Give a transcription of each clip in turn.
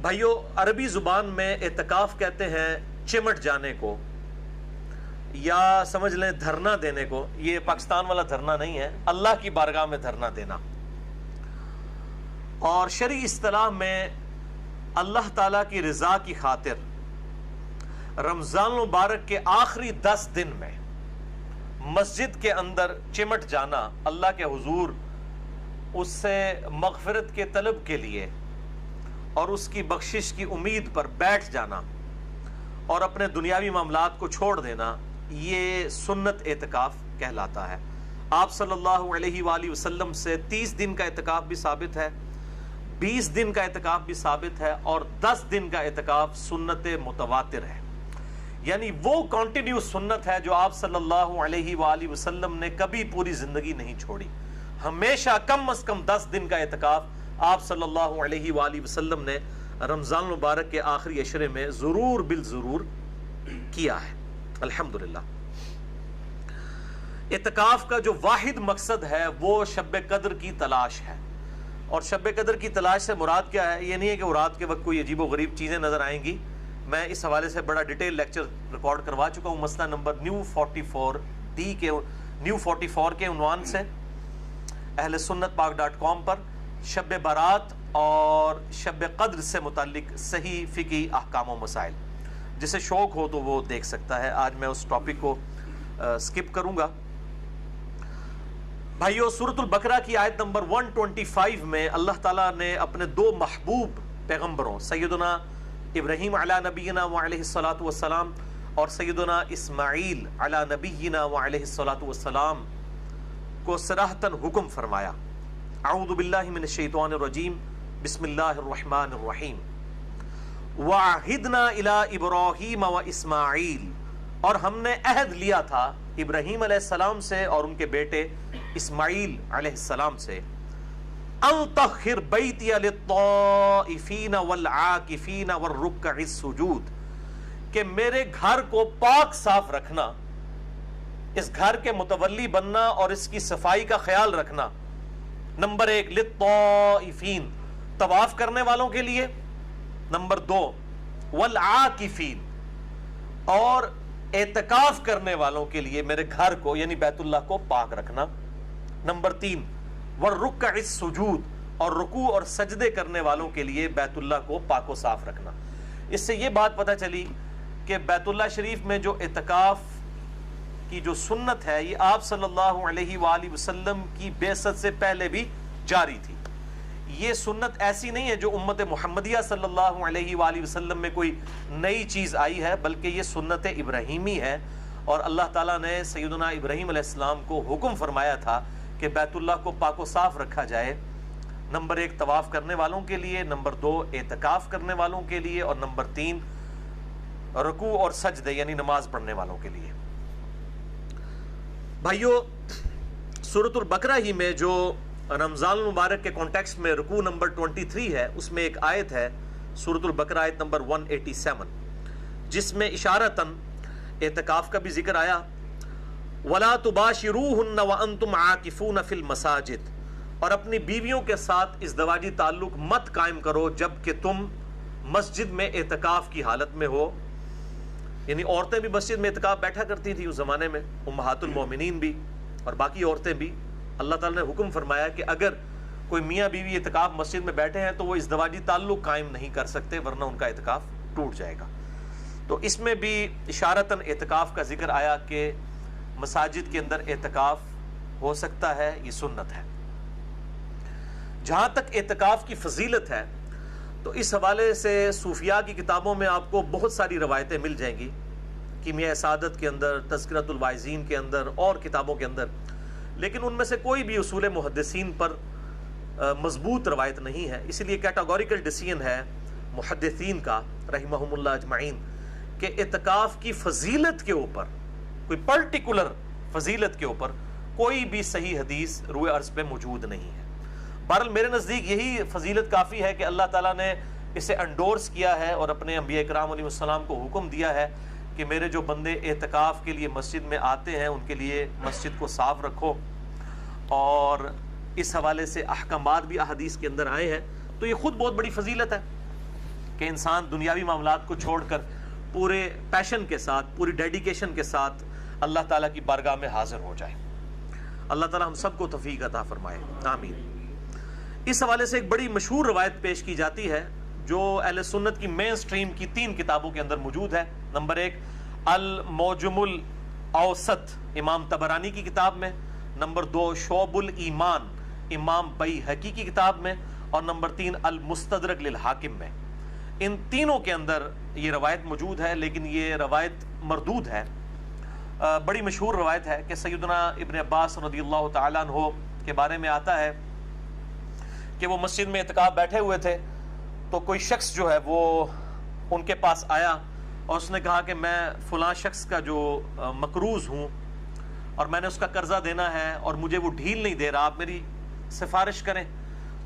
بھائیو، عربی زبان میں اعتکاف کہتے ہیں چمٹ جانے کو، یا سمجھ لیں دھرنا دینے کو۔ یہ پاکستان والا دھرنا نہیں ہے، اللہ کی بارگاہ میں دھرنا دینا۔ اور شرعی اصطلاح میں اللہ تعالیٰ کی رضا کی خاطر رمضان المبارک کے آخری 10 دن میں مسجد کے اندر چمٹ جانا، اللہ کے حضور اس سے مغفرت کے طلب کے لیے اور اس کی بخشش کی امید پر بیٹھ جانا اور اپنے دنیاوی معاملات کو چھوڑ دینا، یہ سنت اعتکاف کہلاتا ہے۔ آپ صلی اللہ علیہ وآلہ وسلم سے 30 دن کا اعتکاف بھی ثابت ہے، 20 دن کا اعتکاف بھی ثابت ہے، اور 10 دن کا اعتکاف سنت متواتر ہے۔ یعنی وہ کنٹینیو سنت ہے جو آپ صلی اللہ علیہ وآلہ وسلم نے کبھی پوری زندگی نہیں چھوڑی۔ ہمیشہ کم از کم 10 دن کا اعتکاف آپ صلی اللہ علیہ وآلہ وسلم نے رمضان المبارک کے آخری عشرے میں ضرور بالضرور کیا ہے، الحمدللہ۔ اعتکاف کا جو واحد مقصد ہے وہ شب قدر کی تلاش ہے، اور شب قدر کی تلاش سے مراد کیا ہے؟ یہ نہیں ہے کہ وہ رات کے وقت کوئی عجیب و غریب چیزیں نظر آئیں گی۔ میں اس حوالے سے بڑا ڈیٹیل لیکچر ریکارڈ کروا چکا ہوں، مسئلہ نمبر نیو 44 کے عنوان سے اہل سنت پاک.com پر شب برات اور شب قدر سے متعلق صحیح فقہی احکام و مسائل۔ جسے شوق ہو تو وہ دیکھ سکتا ہے۔ آج میں اس ٹاپک کو سکپ کروں گا۔ بھائیو، سورۃ البقرہ کی آیت نمبر 125 میں اللہ تعالیٰ نے اپنے 2 محبوب پیغمبروں سیدنا ابراہیم علی نبینا وعلیہ الصلاۃ والسلام اور سیدنا اسماعیل علی نبینا وعلیہ الصلاۃ والسلام کو صراحتاً حکم فرمایا۔ اعوذ باللہ من الشیطان الرجیم، بسم اللہ الرحمن الرحیم۔ وعہدنا الی ابراہیم و اسماعیل، اور ہم نے عہد لیا تھا ابراہیم علیہ السلام سے اور ان کے بیٹے اسماعیل علیہ السلام سے، ان طہر بیتی للطائفین والعاکفین والرکع السجود، کہ میرے گھر کو پاک صاف رکھنا، اس گھر کے متولی بننا اور اس کی صفائی کا خیال رکھنا۔ نمبر 1 للطائفین، طواف کرنے والوں کے لیے۔ نمبر 2 والعاکفین، اور اعتکاف کرنے والوں کے لیے میرے گھر کو یعنی بیت اللہ کو پاک رکھنا۔ نمبر 3 والرکع السجود، اور رکوع اور سجدے کرنے والوں کے لیے بیت اللہ کو پاک و صاف رکھنا۔ اس سے یہ بات پتہ چلی کہ بیت اللہ شریف میں جو اعتکاف کی جو سنت ہے یہ آپ صلی اللہ علیہ وآلہ وسلم کی بعثت سے پہلے بھی جاری تھی۔ یہ سنت ایسی نہیں ہے جو امت محمدیہ صلی اللہ علیہ وآلہ وسلم میں کوئی نئی چیز آئی ہے، بلکہ یہ سنت ابراہیمی ہے، اور اللہ تعالیٰ نے سیدنا ابراہیم علیہ السلام کو حکم فرمایا تھا کہ بیت اللہ کو پاک و صاف رکھا جائے۔ نمبر 1 طواف کرنے والوں کے لیے، نمبر 2 اعتکاف کرنے والوں کے لیے، اور نمبر 3 رکوع اور سجدے یعنی نماز پڑھنے والوں کے لیے۔ بھائیو، سورۃ البقرہ ہی میں جو رمضان المبارک کے کانٹیکسٹ میں رکوع نمبر 23 ہے، اس میں ایک آیت ہے سورۃ البقرہ آیت نمبر 187، جس میں اشارتاً اعتکاف کا بھی ذکر آیا۔ وَلَا تُبَاشِرُوهُنَّ وَأَنْتُمْ عَاكِفُونَ فِي الْمَسَاجِدِ، اور اپنی بیویوں کے ساتھ ازدواجی تعلق مت قائم کرو جب کہ تم مسجد میں اعتکاف کی حالت میں ہو۔ یعنی عورتیں بھی مسجد میں اعتکاف بیٹھا کرتی تھی اس زمانے میں، امہات المومنین بھی اور باقی عورتیں بھی۔ اللہ تعالیٰ نے حکم فرمایا کہ اگر کوئی میاں بیوی اعتکاف مسجد میں بیٹھے ہیں تو وہ ازدواجی تعلق قائم نہیں کر سکتے، ورنہ ان کا اعتکاف ٹوٹ جائے گا۔ تو اس میں بھی اشارتاً اعتکاف کا ذکر آیا کہ مساجد کے اندر اعتکاف ہو سکتا ہے، یہ سنت ہے۔ جہاں تک اعتکاف کی فضیلت ہے تو اس حوالے سے صوفیاء کی کتابوں میں آپ کو بہت ساری روایتیں مل جائیں گی، کیمیاء سعادت کے اندر، تذکرۃ الواعظین کے اندر اور کتابوں کے اندر، لیکن ان میں سے کوئی بھی اصول محدثین پر مضبوط روایت نہیں ہے۔ اس لیے کیٹاگوریکل ڈیسیژن ہے محدثین کا رحمہم اللہ اجمعین کہ اعتکاف کی فضیلت کے اوپر، کوئی پرٹیکولر فضیلت کے اوپر کوئی بھی صحیح حدیث روئے عرض پہ موجود نہیں ہے۔ بہرحال میرے نزدیک یہی فضیلت کافی ہے کہ اللہ تعالیٰ نے اسے انڈورس کیا ہے اور اپنے انبیاء کرام علیہ السلام کو حکم دیا ہے کہ میرے جو بندے اعتکاف کے لیے مسجد میں آتے ہیں ان کے لیے مسجد کو صاف رکھو، اور اس حوالے سے احکامات بھی احادیث کے اندر آئے ہیں، تو یہ خود بہت بڑی فضیلت ہے۔ کہ انسان دنیاوی معاملات کو چھوڑ کر پورے پیشن کے ساتھ، پوری ڈیڈیکیشن کے ساتھ اللہ تعالیٰ کی بارگاہ میں حاضر ہو جائے۔ اللہ تعالیٰ ہم سب کو توفیق عطا فرمائے، آمین۔ اس حوالے سے ایک بڑی مشہور روایت پیش کی جاتی ہے جو اہل سنت کی مین سٹریم کی 3 کتابوں کے اندر موجود ہے۔ نمبر 1 الموجم الاوسط امام طبرانی کی کتاب میں، نمبر 2 شعب الایمان امام بیہقی کی کتاب میں، اور نمبر 3 المستدرک للحاکم میں۔ ان تینوں کے اندر یہ روایت موجود ہے، لیکن یہ روایت مردود ہے۔ بڑی مشہور روایت ہے کہ سیدنا ابن عباس رضی اللہ تعالیٰ عنہ کے بارے میں آتا ہے کہ وہ مسجد میں اعتکاف بیٹھے ہوئے تھے، تو کوئی شخص جو ہے وہ ان کے پاس آیا اور اس نے کہا کہ میں فلاں شخص کا جو مقروض ہوں اور میں نے اس کا قرضہ دینا ہے اور مجھے وہ ڈھیل نہیں دے رہا، آپ میری سفارش کریں۔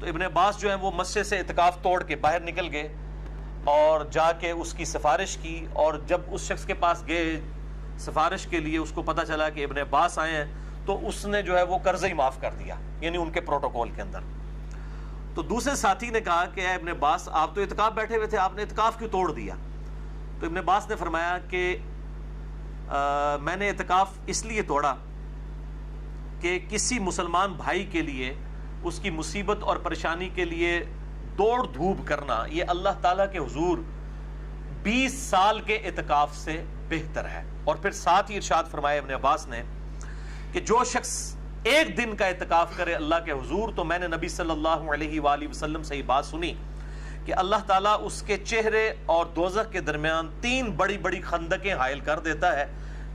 تو ابن عباس جو ہے وہ مسجد سے اعتکاف توڑ کے باہر نکل گئے اور جا کے اس کی سفارش کی، اور جب اس شخص کے پاس گئے سفارش کے لیے، اس کو پتہ چلا کہ ابن عباس آئے ہیں، تو اس نے جو ہے وہ قرضہ ہی معاف کر دیا، یعنی ان کے پروٹوکول کے اندر۔ تو دوسرے ساتھی نے کہا کہ اے ابن عباس، آپ تو اعتکاف بیٹھے ہوئے تھے، آپ نے اعتکاف کیوں توڑ دیا؟ تو ابن عباس نے فرمایا کہ میں نے اعتکاف اس لیے توڑا کہ کسی مسلمان بھائی کے لیے اس کی مصیبت اور پریشانی کے لیے دوڑ دھوپ کرنا یہ اللہ تعالیٰ کے حضور 20 سال کے اعتکاف سے بہتر ہے۔ اور پھر ساتھ ہی ارشاد فرمایا ابن عباس نے کہ جو شخص ایک دن کا اعتکاف کرے اللہ کے حضور، تو میں نے نبی صلی اللہ علیہ وآلہ وسلم سے یہ بات سنی کہ اللہ تعالیٰ اس کے چہرے اور دوزخ کے درمیان 3 بڑی بڑی خندقیں حائل کر دیتا ہے،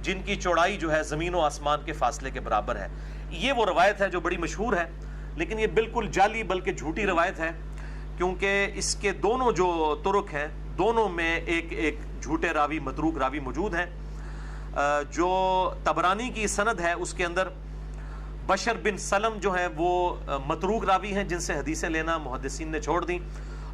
جن کی چوڑائی جو ہے زمین و آسمان کے فاصلے کے برابر ہے۔ یہ وہ روایت ہے جو بڑی مشہور ہے، لیکن یہ بالکل جعلی بلکہ جھوٹی روایت ہے، کیونکہ اس کے دونوں جو طرق ہیں، دونوں میں ایک جھوٹے راوی، متروک راوی موجود ہیں۔ جو طبرانی کی سند ہے اس کے اندر بشر بن سلم جو ہے وہ متروک راوی ہیں، جن سے حدیثیں لینا محدثین نے چھوڑ دیں،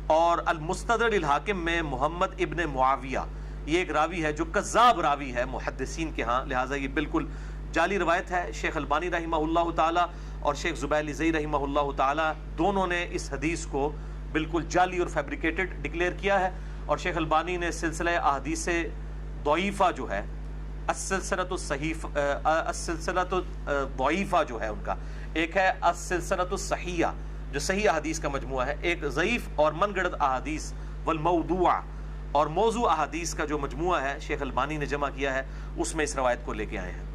اور المستدرک للحاکم میں محمد ابن معاویہ یہ ایک راوی ہے جو کذاب راوی ہے محدثین کے ہاں، لہٰذا یہ بالکل جعلی روایت ہے۔ شیخ البانی رحمہ اللہ تعالی اور شیخ زبیل زئی رحمہ اللہ تعالی دونوں نے اس حدیث کو بالکل جعلی اور فیبریکیٹڈ ڈکلیئر کیا ہے، اور شیخ البانی نے سلسلہ احادیث ضعیفہ جو ہے، السلسلۃ الضعیفہ جو ہے ان کا، ایک ہے السلسلۃ الصحیحہ جو صحیح احادیث کا مجموعہ ہے، ایک ضعیف اور من گھڑت احادیث والموضوع اور موضوع احادیث کا جو مجموعہ ہے شیخ البانی نے جمع کیا ہے، اس میں اس روایت کو لے کے آئے ہیں۔